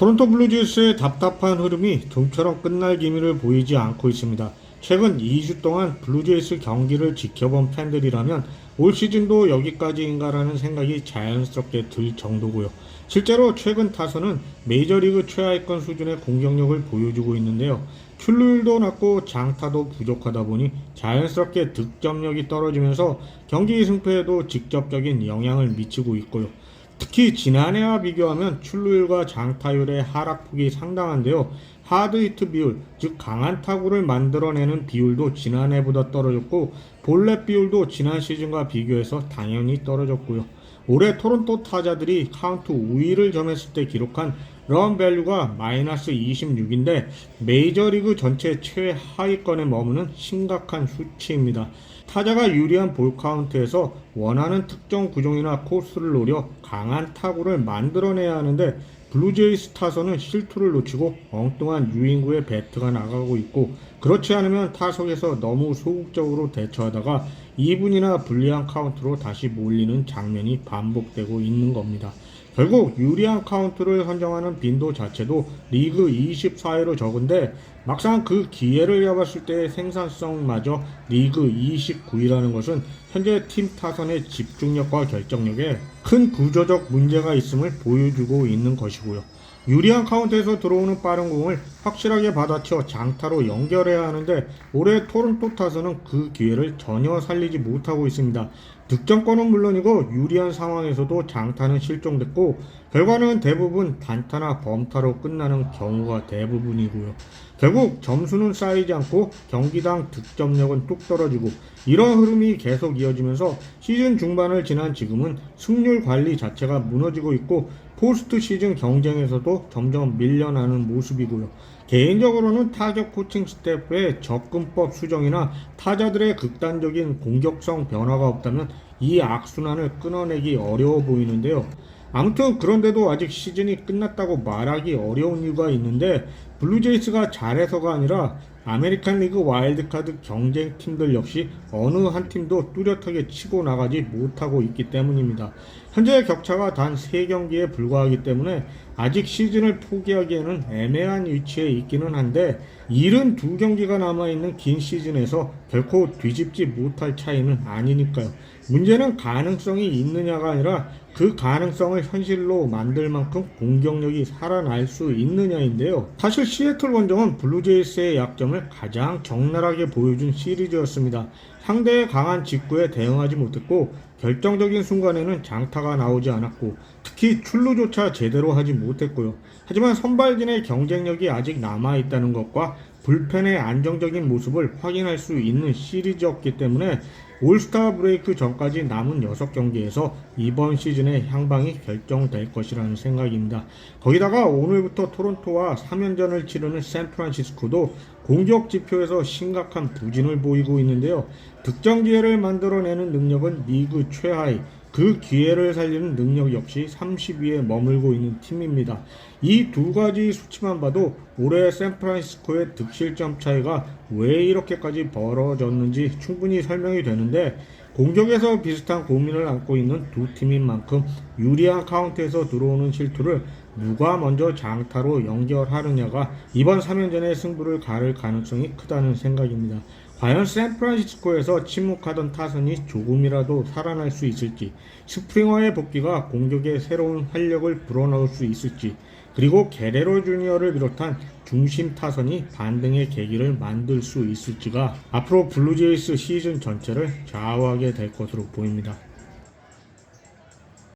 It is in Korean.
토론토 블루제이스의 답답한 흐름이 좀처럼 끝날 기미를 보이지 않고 있습니다. 최근 2주 동안 블루제이스 경기를 지켜본 팬들이라면 올 시즌도 여기까지인가라는 생각이 자연스럽게 들 정도고요. 실제로 최근 타선은 메이저리그 최하위권 수준의 공격력을 보여주고 있는데요. 출루율도 낮고 장타도 부족하다 보니 자연스럽게 득점력이 떨어지면서 경기 승패에도 직접적인 영향을 미치고 있고요. 특히 지난해와 비교하면 출루율과 장타율의 하락폭이 상당한데요. 하드히트 비율, 즉 강한 타구를 만들어내는 비율도 지난해보다 떨어졌고 볼넷 비율도 지난 시즌과 비교해서 당연히 떨어졌고요. 올해 토론토 타자들이 카운트 우위를 점했을 때 기록한 런 밸류가 마이너스 26인데 메이저리그 전체 최하위권에 머무는 심각한 수치입니다. 타자가 유리한 볼 카운트에서 원하는 특정 구종이나 코스를 노려 강한 타구를 만들어내야 하는데 블루제이스 타선은 실투를 놓치고 엉뚱한 유인구에 배트가 나가고 있고 그렇지 않으면 타석에서 너무 소극적으로 대처하다가 2분이나 불리한 카운트로 다시 몰리는 장면이 반복되고 있는 겁니다. 결국 유리한 카운트를 선정하는 빈도 자체도 리그 24회로 적은데 막상 그 기회를 잡았을 때의 생산성마저 리그 29위라는 것은 현재 팀 타선의 집중력과 결정력에 큰 구조적 문제가 있음을 보여주고 있는 것이고요. 유리한 카운트에서 들어오는 빠른 공을 확실하게 받아쳐 장타로 연결해야 하는데 올해 토론토 타선은 그 기회를 전혀 살리지 못하고 있습니다. 득점권은 물론이고 유리한 상황에서도 장타는 실종됐고 결과는 대부분 단타나 범타로 끝나는 경우가 대부분이고요. 결국 점수는 쌓이지 않고 경기당 득점력은 뚝 떨어지고 이런 흐름이 계속 이어지면서 시즌 중반을 지난 지금은 승률 관리 자체가 무너지고 있고 포스트 시즌 경쟁에서도 점점 밀려나는 모습이고요. 개인적으로는 타격 코칭 스태프의 접근법 수정이나 타자들의 극단적인 공격성 변화가 없다면 이 악순환을 끊어내기 어려워 보이는데요. 아무튼 그런데도 아직 시즌이 끝났다고 말하기 어려운 이유가 있는데 블루제이스가 잘해서가 아니라 아메리칸 리그 와일드카드 경쟁팀들 역시 어느 한 팀도 뚜렷하게 치고 나가지 못하고 있기 때문입니다. 현재 격차가 단 3경기에 불과하기 때문에 아직 시즌을 포기하기에는 애매한 위치에 있기는 한데 72경기가 남아있는 긴 시즌에서 결코 뒤집지 못할 차이는 아니니까요. 문제는 가능성이 있느냐가 아니라 그 가능성을 현실로 만들 만큼 공격력이 살아날 수 있느냐인데요. 사실 시애틀 원정은 블루제이스의 약점을 가장 적나라하게 보여준 시리즈였습니다. 상대의 강한 직구에 대응하지 못했고 결정적인 순간에는 장타가 나오지 않았고 특히 출루조차 제대로 하지 못했고요. 하지만 선발진의 경쟁력이 아직 남아있다는 것과 불펜의 안정적인 모습을 확인할 수 있는 시리즈였기 때문에 올스타 브레이크 전까지 남은 6경기에서 이번 시즌의 향방이 결정될 것이라는 생각입니다. 거기다가 오늘부터 토론토와 3연전을 치르는 샌프란시스코도 공격 지표에서 심각한 부진을 보이고 있는데요. 득점 기회를 만들어내는 능력은 리그 최하위, 그 기회를 살리는 능력 역시 30위에 머물고 있는 팀입니다. 이 두 가지 수치만 봐도 올해 샌프란시스코의 득실점 차이가 왜 이렇게까지 벌어졌는지 충분히 설명이 되는데 공격에서 비슷한 고민을 안고 있는 두 팀인 만큼 유리한 카운트에서 들어오는 실투를 누가 먼저 장타로 연결하느냐가 이번 3연전의 승부를 가를 가능성이 크다는 생각입니다. 과연 샌프란시스코에서 침묵하던 타선이 조금이라도 살아날 수 있을지, 스프링어의 복귀가 공격에 새로운 활력을 불어넣을 수 있을지, 그리고 게레로 주니어를 비롯한 중심 타선이 반등의 계기를 만들 수 있을지가 앞으로 블루제이스 시즌 전체를 좌우하게 될 것으로 보입니다.